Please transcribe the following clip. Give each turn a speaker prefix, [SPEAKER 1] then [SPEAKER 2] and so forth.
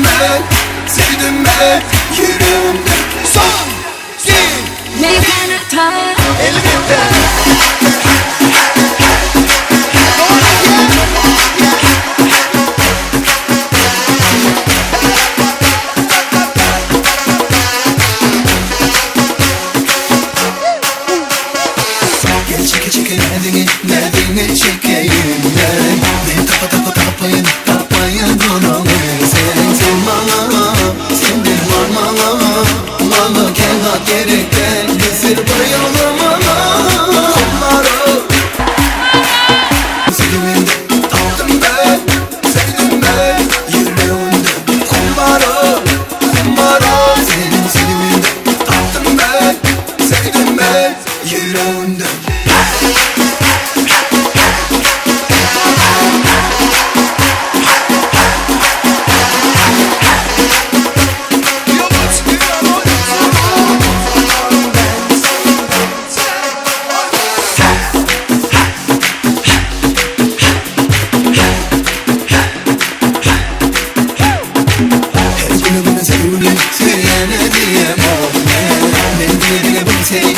[SPEAKER 1] Sevdim ben, sevdim ben yüreğimde. Son, iki, elimde. Gel çeke çeke derdini çekeyim ben. Ben tapayın duramam. Sen bana, sen de bana kendi gerekten bir bayılmama. Kolları seviminde aldım ben, sevdim ben yüreğimde. Kolları senin seviminde aldım ben, sevdim ben yüreğimde. Sevene diyemem ben, birine bir tek